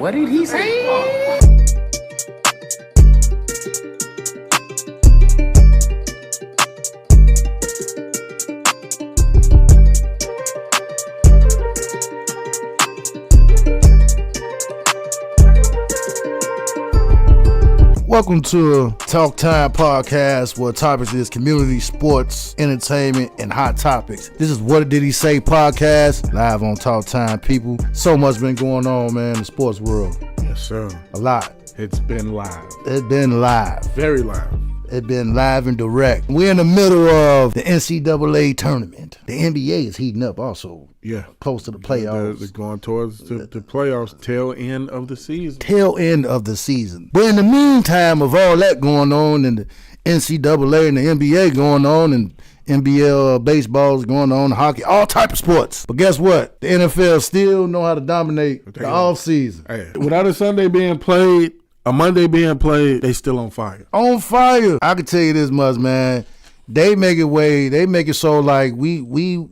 What did he say? Welcome to TalkTime podcast, where topics is community, sports, entertainment, and hot topics. This is What Did He Say podcast, live on TalkTime, people. So much been going on, man, in the sports world. Yes, sir. A lot. It's been live. It's been live. Very live. It's been live and direct. We're in the middle of the NCAA tournament. The NBA is heating up also. Yeah. Close to the playoffs. They're going towards the playoffs, tail end of the season. Tail end of the season. But in the meantime of all that going on, and the NCAA and the NBA going on, and NBL baseball is going on, hockey, all type of sports. But guess what? The NFL still know how to dominate the off season. Hey, without a Sunday being played, a Monday being played, they still on fire. On fire. I can tell you this much, man. They make it so like we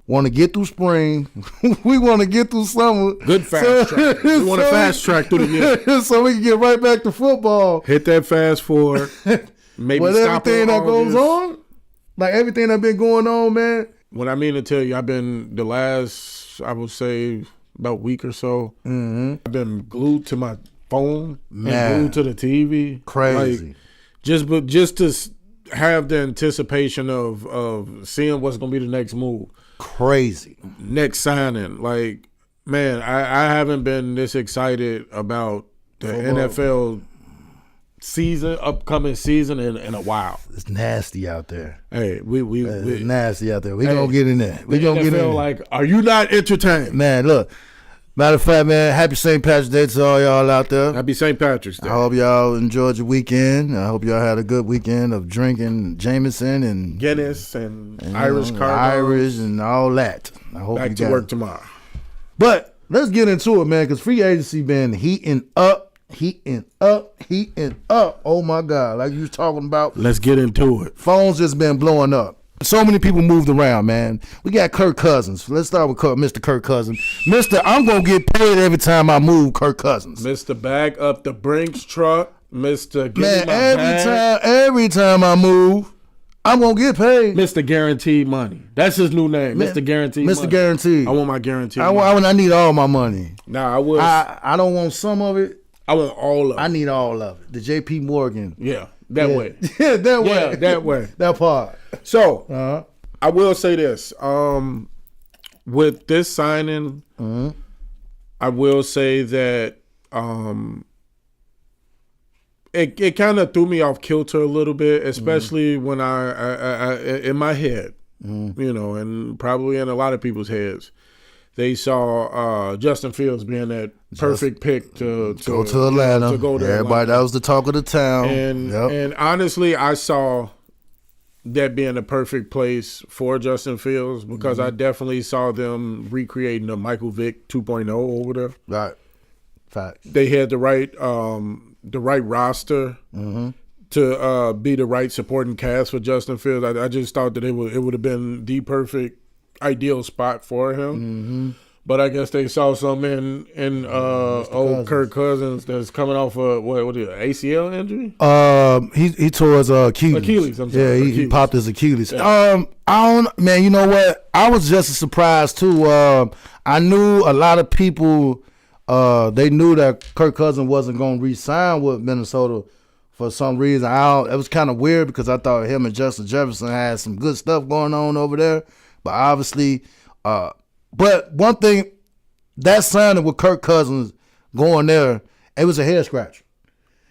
want to get through spring. We want to get through summer. Good fast track. We want to fast track through the year. So we can get right back to football. Hit that fast forward. Maybe but stop everything that goes on, like everything that been going on, man. What I mean to tell you, I've been the last, I would say, about week or so, I've been glued to my phone, and glued to the TV. Crazy. Like, just to have the anticipation of seeing what's going to be the next move. Crazy. Next signing. Like, man, I haven't been this excited about the NFL season, upcoming season in a while. It's nasty out there. Hey, it's nasty out there. We gonna get in there. We gonna get in there. Like, are you not entertained? Man, look. Matter of fact, man, happy St. Patrick's Day to all y'all out there. Happy St. Patrick's Day. I hope y'all enjoyed your weekend. I hope y'all had a good weekend of drinking Jameson and Guinness and Irish Cardinals. Irish and all that. I hope back you to work tomorrow. But let's get into it, man, because free agency been heating up. Oh, my God. Like you was talking about. Let's get into it. Phones just been blowing up. So many people moved around, man. We got Kirk Cousins. Let's start with Mr. Kirk Cousins. I'm going to get paid every time I move Kirk Cousins. Mr. Bag up the Brinks truck. Mr. Give me my bag. Every time I move, I'm going to get paid. Mr. Guaranteed Money. That's his new name. Mr. Guaranteed Money. Mr. Guaranteed. I want my guaranteed money. I need all my money. Nah, I don't want some of it. I want all of it. I need all of it. The J.P. Morgan. Yeah, that way. Yeah, that way. Yeah, that way. That part. So, I will say this. With this signing, I will say that it kind of threw me off kilter a little bit, especially when I in my head, you know, and probably in a lot of people's heads. They saw Justin Fields being that perfect pick to go to Atlanta. To go to Everybody, Atlanta. That was the talk of the town. And honestly, I saw that being the perfect place for Justin Fields because I definitely saw them recreating the Michael Vick 2.0 over there. Right. Fact. They had the right roster to be the right supporting cast for Justin Fields. I just thought that it would have been the perfect ideal spot for him. But I guess they saw something in old Kirk Cousins that's coming off what is it, ACL injury? He tore his Achilles. Achilles, I'm sorry. Yeah, he popped his Achilles. Yeah. Man, you know what? I was just as surprised too. I knew a lot of people. They knew that Kirk Cousins wasn't going to re-sign with Minnesota for some reason. It was kind of weird because I thought him and Justin Jefferson had some good stuff going on over there. But obviously, but one thing, that signing with Kirk Cousins going there, it was a head scratcher.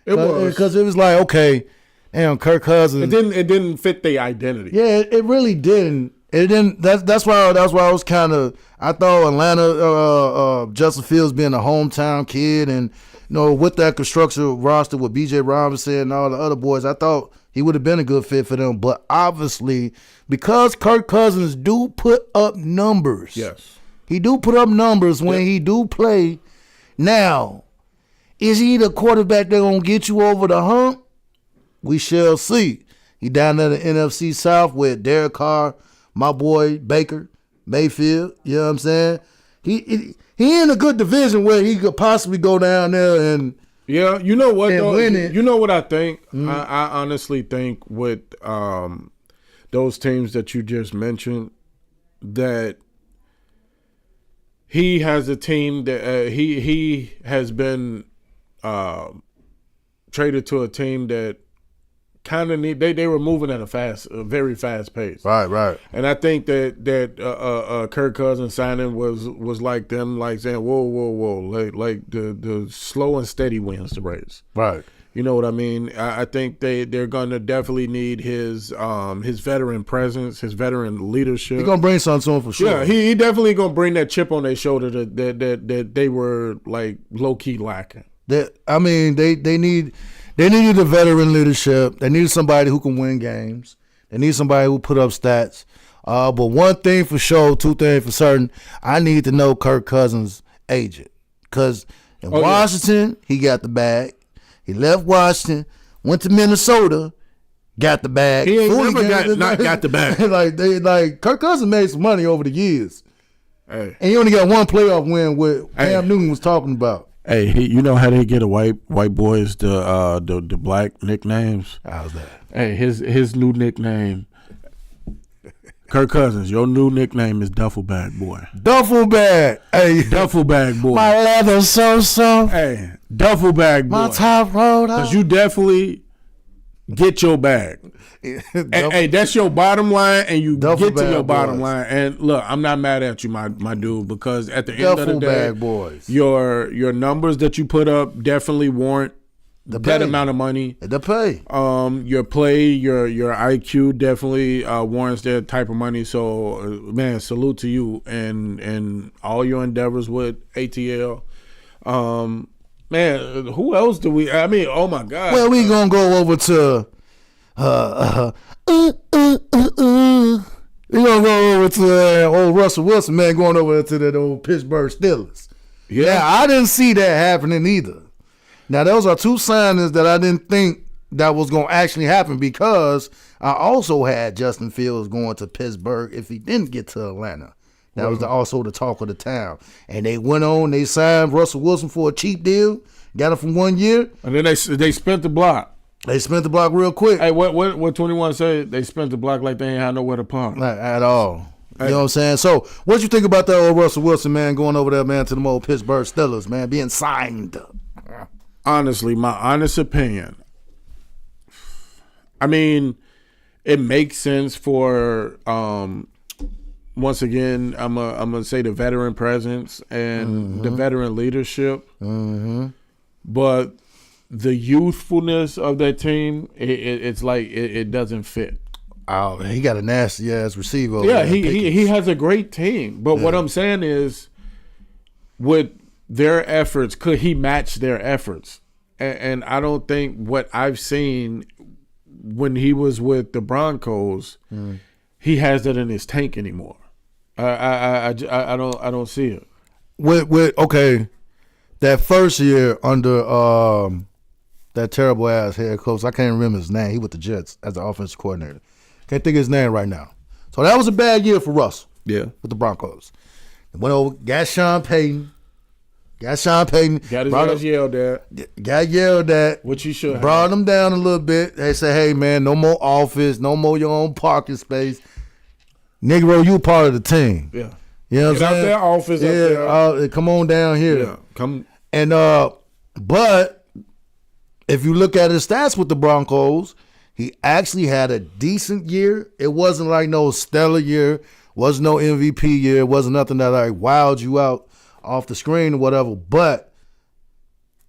It was. Because it was like, okay, damn, Kirk Cousins. It didn't fit the identity. Yeah, it really didn't. It didn't. That's why I was kind of. I thought Atlanta, Justin Fields being a hometown kid, and with that construction roster with B.J. Robinson and all the other boys, I thought he would have been a good fit for them. But obviously, because Kirk Cousins do put up numbers. Yes. He do put up numbers when he do play. Now, is he the quarterback that's going to get you over the hump? We shall see. He down there in the NFC South with Derek Carr, my boy Baker Mayfield. You know what I'm saying? he in a good division where he could possibly go down there and you know what though? win it. You know what I think? I honestly think with those teams that you just mentioned that he has a team that he has been traded to a team that kind of need. They were moving at a very fast pace. Right. And I think that Kirk Cousins signing was like them like saying whoa, like the slow and steady wins the race. Right. You know what I mean? I think they're gonna definitely need his veteran presence, his veteran leadership. He's gonna bring something to him for sure. Yeah, he definitely gonna bring that chip on their shoulder that they were like low key lacking. They needed a veteran leadership. They needed somebody who can win games. They need somebody who put up stats. But one thing for sure, two things for certain, I need to know Kirk Cousins' agent. Because in Washington, he got the bag. He left Washington, went to Minnesota, got the bag. He ain't never got the bag. like Kirk Cousins made some money over the years. Hey. And he only got one playoff win with Cam Newton was talking about. Hey, you know how they get a white boys the black nicknames? How's that? Hey, his new nickname, Kirk Cousins. Your new nickname is Duffel Bag Boy. Duffel bag. Hey, Duffel Bag Boy. My leather so. Hey, Duffel Bag Boy. My top rolled up. Because you definitely get your bag. Hey, that's your bottom line, and you get to your bottom line. And look, I'm not mad at you, my dude, because at the end of the day, bag boys. your numbers that you put up definitely warrant that amount of money. The pay. Your play, your IQ definitely warrants that type of money. So, man, salute to you and all your endeavors with ATL. Man, who else do we? I mean, oh my God. Well, we gonna go over to. We gonna go over to old Russell Wilson, man, going over to that old Pittsburgh Steelers. Yeah, I didn't see that happening either. Now, those are two signings that I didn't think that was going to actually happen because I also had Justin Fields going to Pittsburgh if he didn't get to Atlanta. That was also the talk of the town. And they went on, they signed Russell Wilson for a cheap deal, got him for 1 year. And then they spent the block. They spent the block real quick. Hey, what 21 said? They spent the block like they ain't had nowhere to park. Not at all. You know what I'm saying? So, what you think about that old Russell Wilson, man, going over there, man, to the old Pittsburgh Steelers, man, being signed? Honestly, my honest opinion, I mean, it makes sense for, once again, I'm gonna say the veteran presence and the veteran leadership. But the youthfulness of that team, it's like it doesn't fit. Oh, he got a nasty ass receiver. Yeah, he has a great team. But what I'm saying is, with their efforts, could he match their efforts? And I don't think what I've seen when he was with the Broncos, he has that in his tank anymore. I don't see it. With okay, that first year under that terrible ass head coach, I can't remember his name. He with the Jets as the offensive coordinator. Can't think of his name right now. So that was a bad year for Russell. Yeah, with the Broncos. Went over, got Sean Payton. Got his ass yelled at. Got yelled at. Which you should brought him down a little bit. They said, hey, man, no more office, no more your own parking space. Negro, you part of the team. Yeah. You know what I'm saying? Out there, office up there. Come on down here. Yeah, come. And, but if you look at his stats with the Broncos, he actually had a decent year. It wasn't like no stellar year. Wasn't no MVP year. It wasn't nothing that like wowed you out off the screen or whatever, but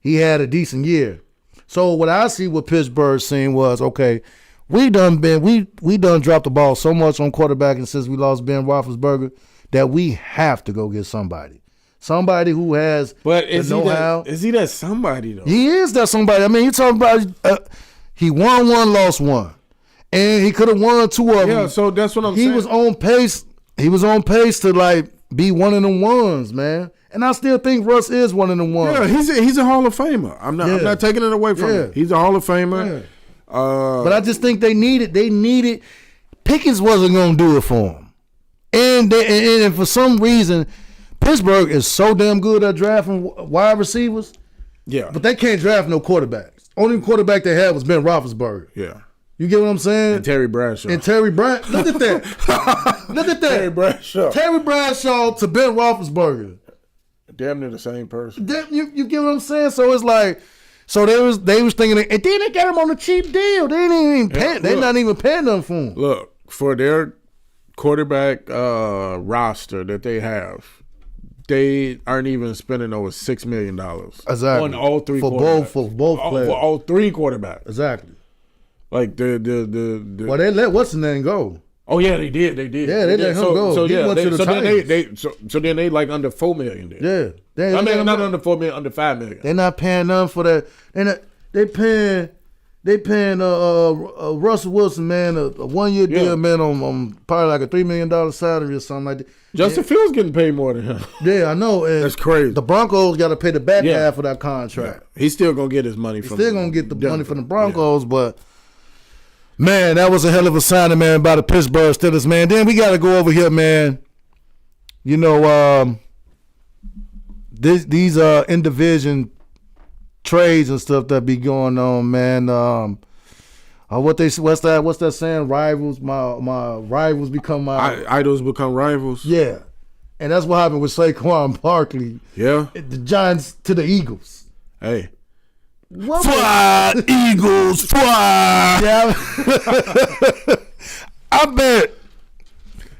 he had a decent year. So what I see what Pittsburgh seen was, okay, we done dropped the ball so much on quarterbacking since we lost Ben Roethlisberger that we have to go get somebody. Somebody who has the know-how. Is he that somebody though? He is that somebody. I mean, you talking about he won one, lost one. And he could have won two of them. Yeah, so that's what I'm saying. He was on pace. He was on pace to like be one of them ones, man. And I still think Russ is one of them ones. Yeah, he's a Hall of Famer. I'm not taking it away from him. He's a Hall of Famer. Yeah. But I just think they needed Pickens wasn't gonna do it for him. And for some reason, Pittsburgh is so damn good at drafting wide receivers. Yeah. But they can't draft no quarterbacks. Only quarterback they had was Ben Roethlisberger. Yeah. You get what I'm saying? And Terry Bradshaw. Look at that. Look at that. Terry Bradshaw. Terry Bradshaw to Ben Roethlisberger. Damn near the same person. You get what I'm saying? So it's like, so they was thinking, and then they got him on a cheap deal. They didn't even pay. They're not even paying them for him. Look, for their quarterback roster that they have, they aren't even spending over $6 million Exactly. on all three for quarterbacks. both players. For all three quarterbacks. Exactly. Like the Well, they let what's his name go. Oh yeah, they did. Yeah, they let him go. So He yeah, went to the Titans. so then they like under $4 million. Then. Yeah, I mean not under $4 million, under $5 million. They're not paying none for that. They paying Russell Wilson, man, a 1 year deal, man, on probably like a $3 million salary or something like that. Justin Fields getting paid more than him. Yeah, I know. And that's crazy. The Broncos got to pay the back half of that contract. Yeah. He's still gonna get his money He's from. Still gonna get the money from the Broncos, but. Man, that was a hell of a signing, man, by the Pittsburgh Steelers, man. Then we got to go over here, man. You know, these in-division trades and stuff that be going on, man. What's that saying? Rivals, my rivals become my idols become rivals. Yeah, and that's what happened with Saquon Barkley. Yeah, the Giants to the Eagles. Hey. Fly, Eagles, fly. Yeah. I bet.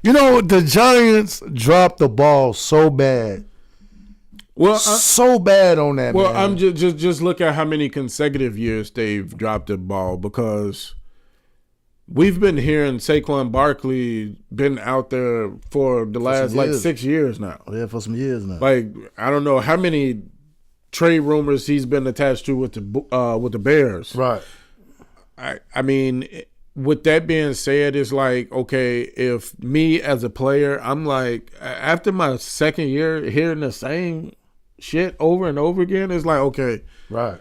You know, the Giants dropped the ball so bad. Well, so bad on that. Well, man. I'm just look at how many consecutive years they've dropped the ball, because we've been hearing Saquon Barkley been out there for the last like 6 years now. Yeah, for some years now. Like, I don't know how many trade rumors he's been attached to with the Bears. Right. I mean, with that being said, it's like, okay, if me as a player, I'm like, after my second year hearing the same shit over and over again, it's like, okay, right,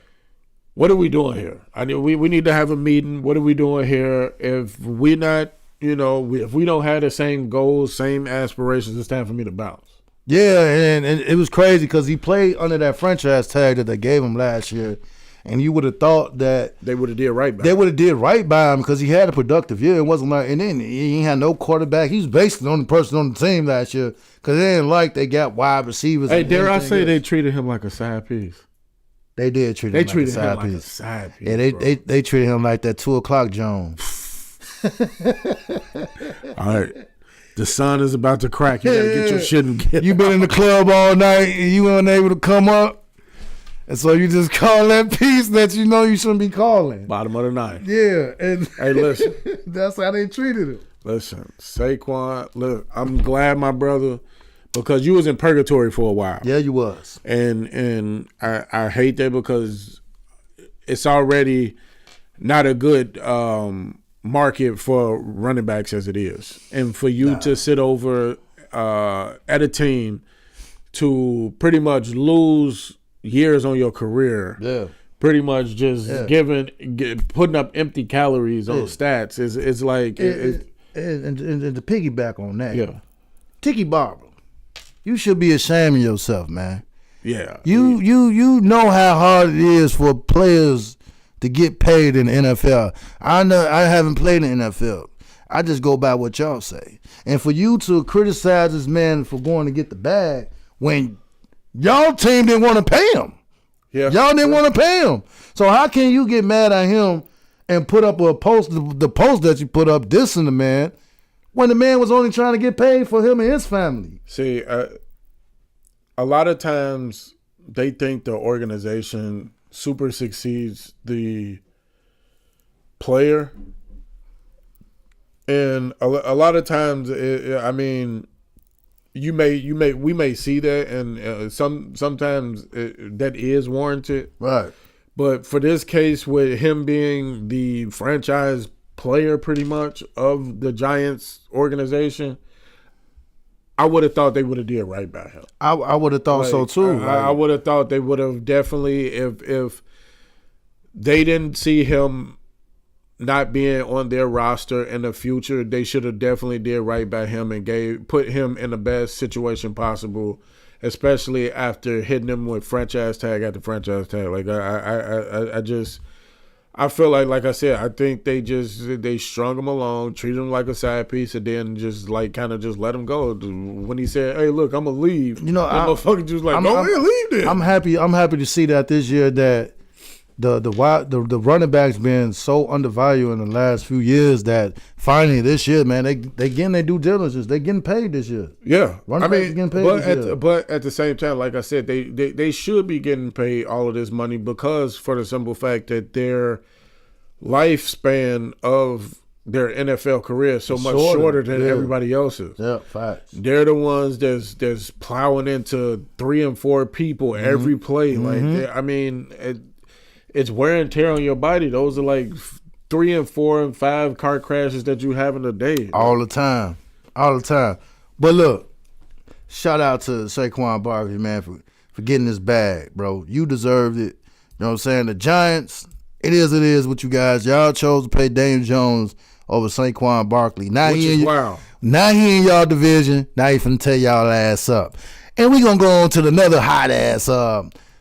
what are we doing here? We need to have a meeting. What are we doing here? If we're not, if we don't have the same goals, same aspirations, it's time for me to bounce. Yeah, and it was crazy because he played under that franchise tag that they gave him last year, and you would have thought that they would have did right by him. They would have did right by him because he had a productive year. It wasn't like, and then he ain't had no quarterback. He was basically the only person on the team last year because it ain't like they got wide receivers. Hey, dare I say they treated him like a side piece? They did treat him like a side piece. Yeah, they treated him like that 2:00 Jones. All right. The sun is about to crack. You gotta get your shit and get You been in the club all night and you weren't able to come up. And so you just call that piece that you know you shouldn't be calling. Bottom of the ninth. Yeah. And hey, listen. That's how they treated him. Listen, Saquon, look, I'm glad, my brother, because you was in purgatory for a while. Yeah, you was. And I hate that because it's already not a good market for running backs as it is, and for you to sit over at a team to pretty much lose years on your career, pretty much just putting up empty calories on stats is like and to piggyback on that, Tiki Barber, you should be ashamed of yourself, man. You know how hard it is for players to get paid in the NFL. I know I haven't played in the NFL. I just go by what y'all say. And for you to criticize this man for going to get the bag when y'all team didn't want to pay him. Yeah. Y'all didn't want to pay him. So how can you get mad at him and put up a post, the post that you put up dissing the man, when the man was only trying to get paid for him and his family? See, a lot of times they think the organization super succeeds the player, and a lot of times, we may see that, and sometimes that is warranted, right? But for this case, with him being the franchise player, pretty much of the Giants organization, I would have thought they would have did right by him. I would have thought so too. I would have thought they would have definitely, if they didn't see him not being on their roster in the future, they should have definitely did right by him and put him in the best situation possible especially after hitting him with franchise tag after franchise tag. Like I feel like I said, I think they strung him along, treated him like a side piece, and then just like kind of just let him go. When he said, "Hey, look, I'm gonna leave," you know, that motherfucker just like, "Go ahead, leave then." I'm happy to see that this year that the running backs been so undervalued in the last few years that finally this year, man, they getting their due diligence. They getting paid this year. Yeah, running backs getting paid this year. But at the same time, like I said, they should be getting paid all of this money because for the simple fact that their lifespan of their NFL career is so much shorter than everybody else's. Yeah, facts. They're the ones that's plowing into 3 and 4 people every play. Like, it's wear and tear on your body. Those are like 3 and 4 and 5 car crashes that you have in a day. All the time. But look, shout out to Saquon Barkley, man, for getting this bag, bro. You deserved it. You know what I'm saying? The Giants, it is with you guys. Y'all chose to play Daniel Jones over Saquon Barkley. Now he in y'all division. Now he finna tear y'all ass up. And we gonna go on to another hot ass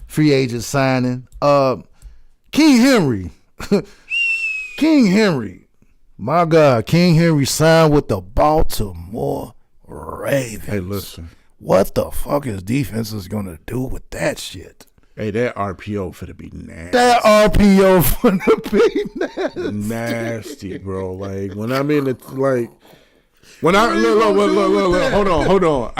free agent signing. King Henry. King Henry. My God, King Henry signed with the Baltimore Ravens. Hey, listen. What the fuck is defenses gonna do with that shit? Hey, that RPO finna be nasty. That RPO finna be nasty. Nasty, bro. Like, when I mean it's like when I look, hold on.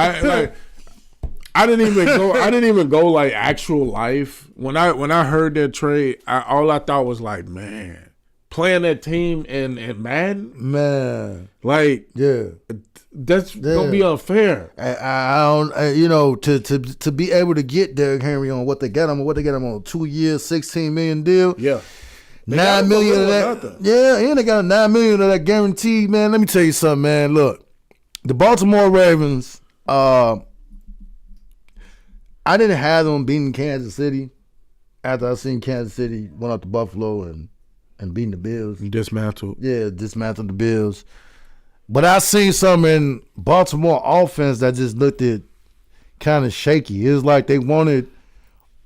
I didn't even go like actual life. When I heard that trade, all I thought was like, man, playing that team in Madden, man, like, yeah, that's gonna be unfair. I don't, to be able to get Derrick Henry on what they got him on a 2 year, $16 million deal. Yeah. $9 million of that. Yeah, and they got a $9 million of that guaranteed, man. Let me tell you something, man. Look, the Baltimore Ravens, I didn't have them beating Kansas City after I seen Kansas City went up to Buffalo and beating the Bills. Dismantled. Yeah, dismantled the Bills. But I seen something in Baltimore offense that just looked at kind of shaky. It was like they wanted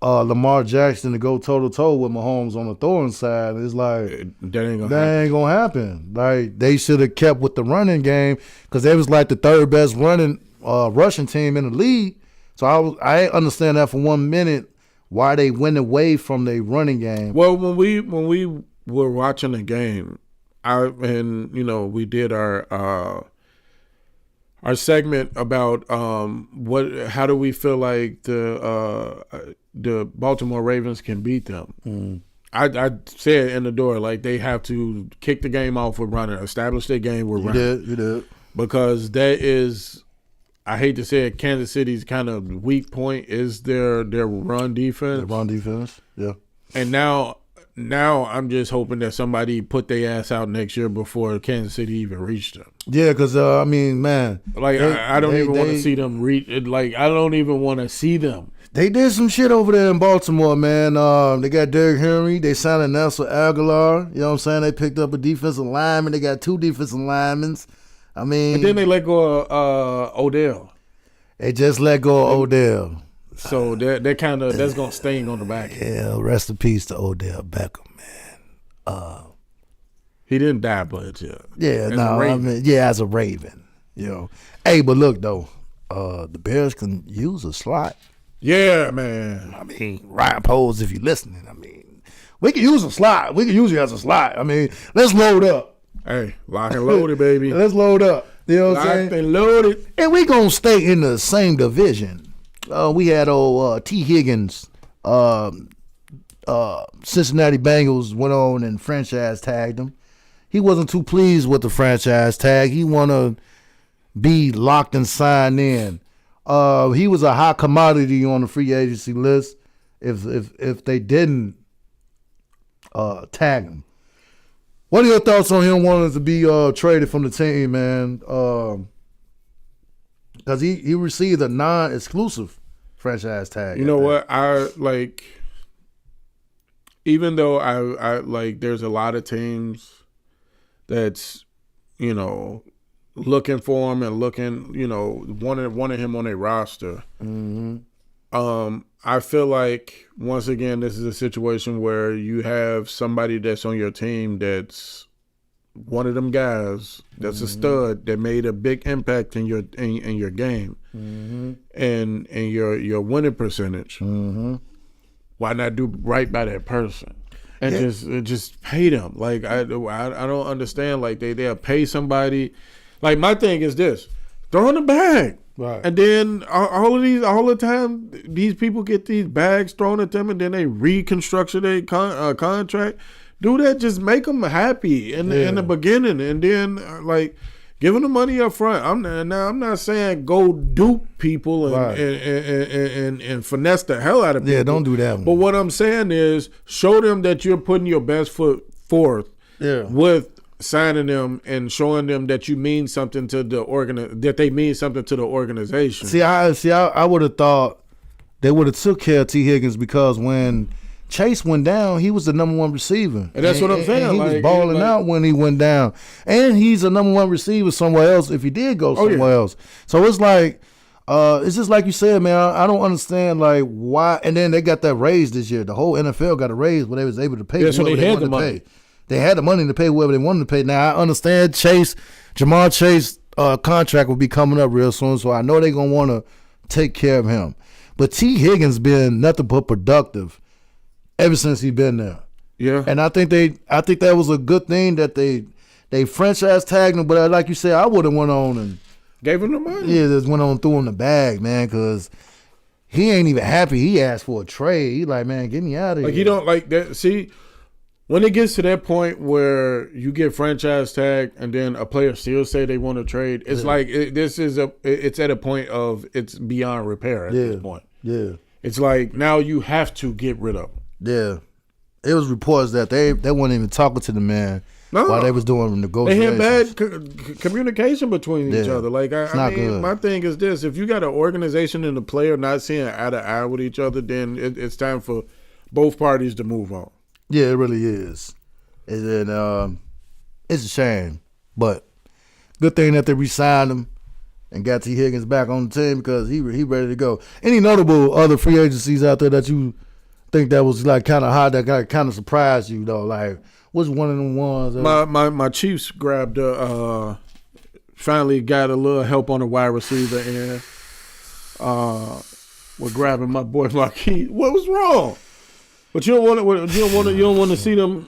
Lamar Jackson to go toe-to-toe with Mahomes on the throwing side. It's like that ain't gonna happen. Like, they should have kept with the running game because they was like the third best rushing team in the league. So I understand that for 1 minute why they went away from their running game. Well, when we were watching the game, we did our segment about how do we feel like the Baltimore Ravens can beat them. Mm. I said in the door, like, they have to kick the game off with running, establish their game with running. You did. Because that is, I hate to say it, Kansas City's kind of weak point is their run defense. The run defense, yeah. And now I'm just hoping that somebody put their ass out next year before Kansas City even reached them. Yeah, because, man. Like, I don't even want to see them reach. Like, I don't even want to see them. They did some shit over there in Baltimore, man. They got Derrick Henry. They signed Nelson Aguilar. You know what I'm saying? They picked up a defensive lineman. They got 2 defensive linemen. I mean. And then they let go of Odell. They just let go of Odell. So that kind of that's gonna sting on the back. Yeah, rest in peace to Odell Beckham, man. He didn't die, but as a Raven, you know. Hey, but look though, the Bears can use a slot. Yeah, man. I mean, Ryan Poles, if you're listening, I mean, we can use a slot. We can use you as a slot. I mean, let's load up. Hey, lock and loaded, baby. Let's load up. You know what I'm saying? Locked and loaded. And we gonna stay in the same division. We had T. Higgins, Cincinnati Bengals went on and franchise tagged him. He wasn't too pleased with the franchise tag. He want to be locked and signed in. He was a high commodity on the free agency list if they didn't tag him. What are your thoughts on him wanting to be traded from the team, man? Because he received a non-exclusive franchise tag. You know what? I like, even though I like, there's a lot of teams that's, looking for him and looking, wanting him on their roster. I feel like, once again, this is a situation where you have somebody that's on your team that's one of them guys that's a stud that made a big impact in your game and your winning percentage. Why not do right by that person and just pay them? Like I don't understand. Like they'll pay somebody. Like my thing is this: throw in the bag. Right. And then all the time, these people get these bags thrown at them, and then they reconstruct their contract. Do that. Just make them happy in the beginning, and then give them the money up front. I'm not saying go dupe people and finesse the hell out of people. Yeah, don't do that one. But what I'm saying is show them that you're putting your best foot forth with signing them and showing them that you mean something to that they mean something to the organization. I would have thought they would have took care of T. Higgins because when Chase went down, he was the number one receiver. And that's what I'm saying. And he was balling out when he went down. And he's a number one receiver somewhere else if he did go somewhere else. So it's like, it's just like you said, man, I don't understand why. And then they got that raise this year. The whole NFL got a raise where they was able to pay whoever they wanted to pay. They had the money to pay whoever they wanted to pay. Now, I understand Jamar Chase contract will be coming up real soon, so I know they're going to want to take care of him. But T. Higgins been nothing but productive ever since he's been there. Yeah. And I think that was a good thing that they franchise tagged him, but like you said, I would have went on and gave him the money. Yeah, just went on threw him the bag, man, because he ain't even happy. He asked for a trade. He like, man, get me out of here. He don't like that. See, when it gets to that point where you get franchise tag and then a player still say they want to trade, it's it's at a point of it's beyond repair at this point. Yeah. It's like now you have to get rid of him. Yeah. It was reports that they weren't even talking to the man while they was doing negotiations. They had bad communication between each other. Like I mean, good. My thing is this: if you got an organization and a player not seeing eye to eye with each other, then it's time for both parties to move on. Yeah, it really is. And it's a shame, but good thing that they re-signed him and got T. Higgins back on the team because he ready to go. Any notable other free agencies out there that you think that was kind of hot, that kind of surprised you though? Like, what's one of them ones? My Chiefs grabbed finally got a little help on the wide receiver end. We're grabbing my boy Marquis. What was wrong? But you don't want to see them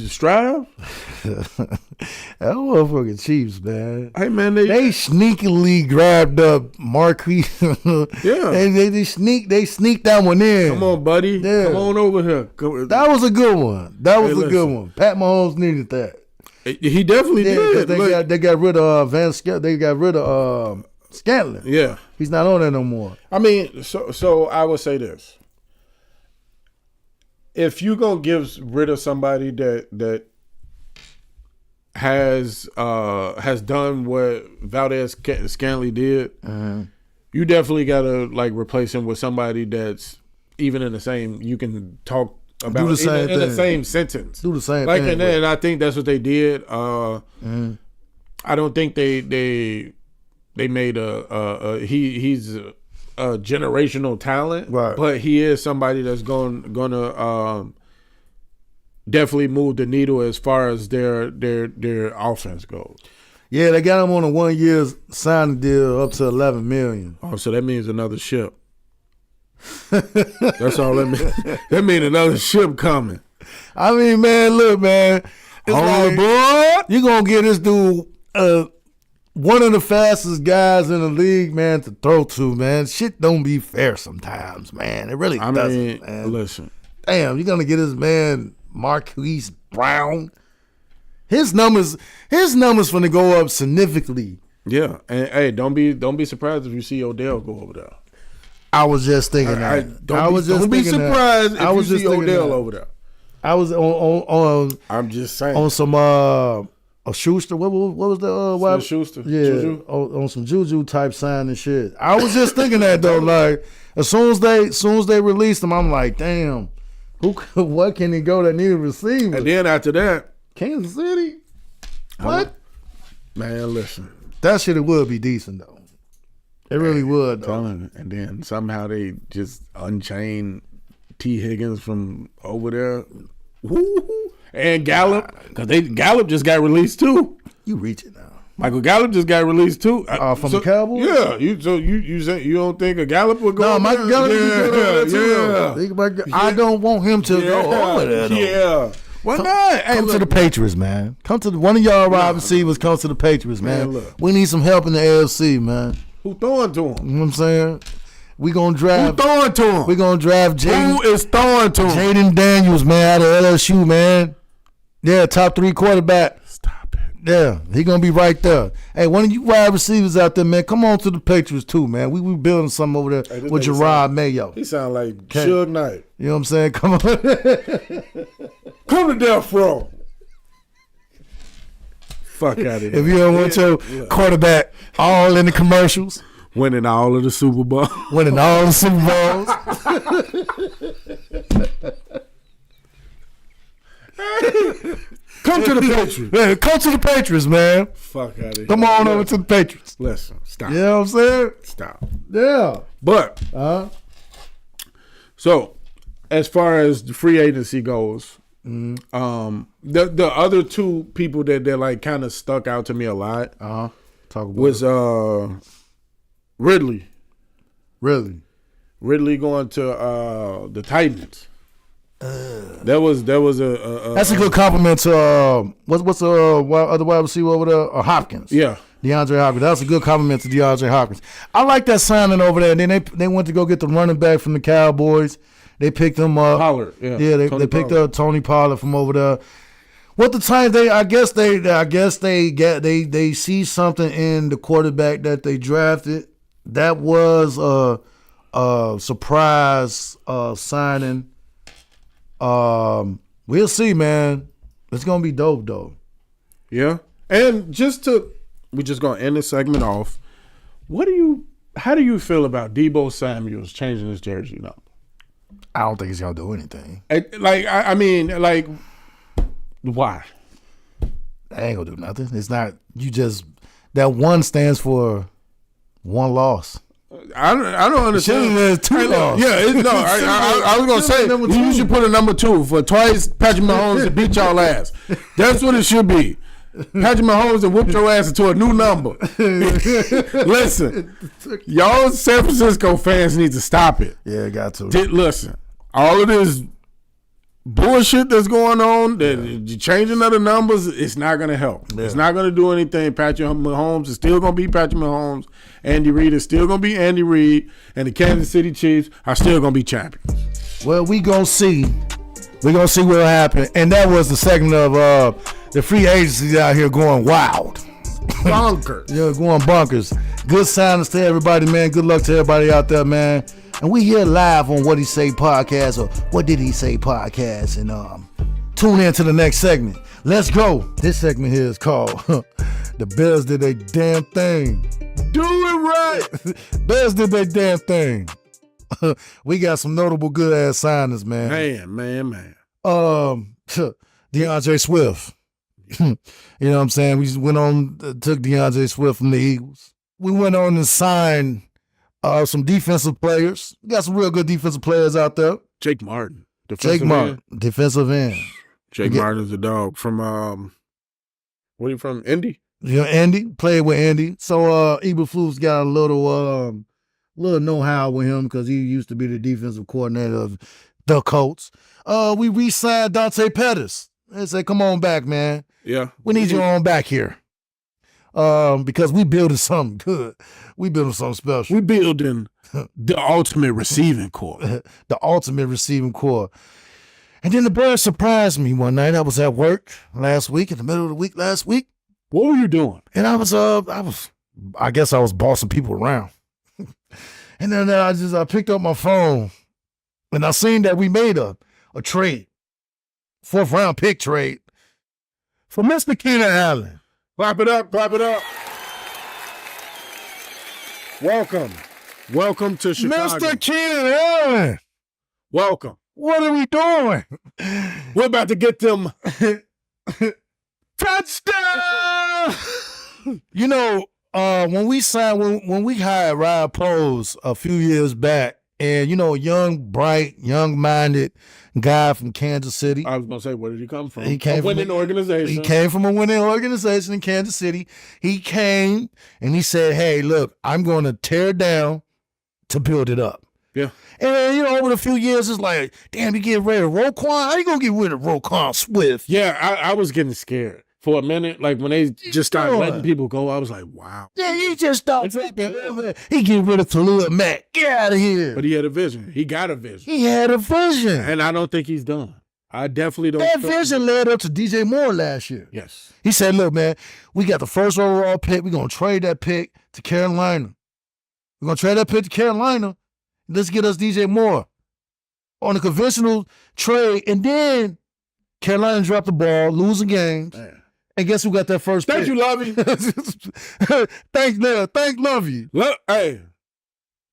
strive. That motherfucking Chiefs, man. Hey man, they sneakily grabbed up Marquis. Yeah, they sneaked that one in. Come on, buddy. Yeah. Come on over here. That was a good one. Good one. Pat Mahomes needed that. He definitely did. They got rid of They got rid of Scantling. Yeah, he's not on there no more. I mean, so I would say this. If you gonna give rid of somebody that has done what Valdez Scantling did, you definitely gotta replace him with somebody that's even in the same. You can talk about in the same sentence. Do the same thing. And I think that's what they did. I don't think they made he's a generational talent, right? But he is somebody that's gonna definitely move the needle as far as their offense goes. Yeah, they got him on a 1 year signing deal up to $11 million. Oh, so that means another ship. That's all that means. That means another ship coming. I mean, man, look, man, it's board. You gonna get this dude one of the fastest guys in the league, man, to throw to, man. Shit don't be fair sometimes, man. It really doesn't, man. Listen. Damn, you're gonna get this man Marquise Brown. His numbers finna go up significantly. Yeah. And hey, don't be surprised if you see Odell go over there. I was just thinking that. Don't be surprised if you see Odell over there. I was on I'm just saying. On some Schuster, what was the wide Schuster? Yeah, Juju? On some Juju type sign and shit. I was just thinking that though, like as soon as they released him, I'm like, damn, what can he go that need a receiver? And then after that, Kansas City. What? Man, listen. That shit, it would be decent though. It really would though. And then somehow they just unchained T. Higgins from over there. Woo-hoo. And Gallup, because Gallup just got released too. You reach it now. Michael Gallup just got released too. From the Cowboys? Yeah. You don't think a Gallup would go? No, Michael Gallup. Yeah. I don't want him to go over there though. Yeah. Why not? Come to the Patriots, man. One of y'all wide receivers come to the Patriots, man. We need some help in the AFC, man. Who throwing to him? You know what I'm saying? We gonna draft. Who throwing to him? We gonna draft Jaden. Who is throwing to him? Jaden Daniels, man, out of LSU, man. Yeah, top 3 quarterback. Stop it. Yeah, he gonna be right there. Hey, one of you wide receivers out there, man, come on to the Patriots too, man. We building something over there with Gerard Mayo. He sound like Suge Knight. You know what I'm saying? Come on. Come to Death Row. Fuck out of here. If you don't want your quarterback all in the commercials. Winning all of the Super Bowls. Winning all the Super Bowls. Come to the Patriots. Man, come to the Patriots, man. Fuck out of here. Come on over to the Patriots. Listen, stop. You know what I'm saying? Stop. Yeah. But, so, as far as the free agency goes, the other 2 people that like kind of stuck out to me a lot was Ridley. Ridley going to the Titans. There was a that's a good compliment to what's the other wide receiver over there? Hopkins. Yeah, DeAndre Hopkins. That's a good compliment to DeAndre Hopkins. I like that signing over there. And then they went to go get the running back from the Cowboys. They picked him up. Pollard. Yeah, they picked up Tony Pollard from over there. What the Titans? They see something in the quarterback that they drafted. That was a surprise signing. We'll see, man. It's gonna be dope, though. Yeah, and we're just gonna end this segment off. How do you feel about Deebo Samuels changing his jersey number? I don't think he's gonna do anything. I mean, why? That ain't gonna do nothing. It's not. That one stands for one loss. I don't understand. There's 2 losses. Yeah, I was gonna say you should put a number 2 for twice Patrick Mahomes to beat y'all ass. That's what it should be. Patrick Mahomes and whooped your ass into a new number. Listen, y'all San Francisco fans need to stop it. Yeah, got to. Listen, all of this bullshit that's going on, that changing of the numbers, it's not going to help. Yeah. It's not going to do anything. Patrick Mahomes is still going to be Patrick Mahomes. Andy Reid is still going to be Andy Reid. And the Kansas City Chiefs are still going to be champions. Well, we going to see. We're going to see what'll happen. And that was the segment of the free agencies out here going wild. Bonkers. Yeah, going bonkers. Good signings to everybody, man. Good luck to everybody out there, man. And we here live on What He Say podcast or What Did He Say podcast. And tune in to the next segment. Let's go. This segment here is called The Bears Did They Damn Thing. Do it right. Bears did they damn thing. We got some notable good ass signings, man. Man. DeAndre Swift. You know what I'm saying? We just went on, took DeAndre Swift from the Eagles. We went on and signed some defensive players. We got some real good defensive players out there. Jake Martin. Defensive end. Jake Martin's a dog from, where you from, Indy? Yeah, Andy. Played with Andy. So Eberflus got a little know-how with him because he used to be the defensive coordinator of the Colts. We re-signed Dante Pettis. They said, come on back, man. Yeah. We need you on back here. Because we building something good. We building something special. We building the ultimate receiving core. The ultimate receiving core. And then the Bears surprised me one night. I was at work last week, in the middle of the week last week. What were you doing? And I guess I was bossing people around. And then I picked up my phone and I seen that we made a trade. 4th round pick trade for Mr. Keenan Allen. Clap it up. Welcome to Chicago. Mr. Keenan Allen. Welcome. What are we doing? We're about to get them touchdown. You know, when we hired Ryan Pose a few years back, and a young, bright, young-minded guy from Kansas City. I was gonna say, where did he come from? He came from a winning organization. He came from a winning organization in Kansas City. He came and he said, "Hey, look, I'm going to tear it down to build it up." Yeah. And over a few years, it's like, damn, you getting rid of Roquan? How you gonna get rid of Roquan Swift? Yeah, I was getting scared for a minute. Like when they just started letting people go, I was like, wow. Yeah, he just thought he get rid of Khalil Mack. Get out of here. But he had a vision. He got a vision. He had a vision. And I don't think he's done. I definitely don't. That vision led up to DJ Moore last year. Yes. He said, look, man, we got the first overall pick. We're going to trade that pick to Carolina. We're going to trade that pick to Carolina. Let's get us DJ Moore on a conventional trade. And then Carolina dropped the ball, losing games. Man. And guess who got that first pick? Thank you, Lovey. Thank Lovey. Hey.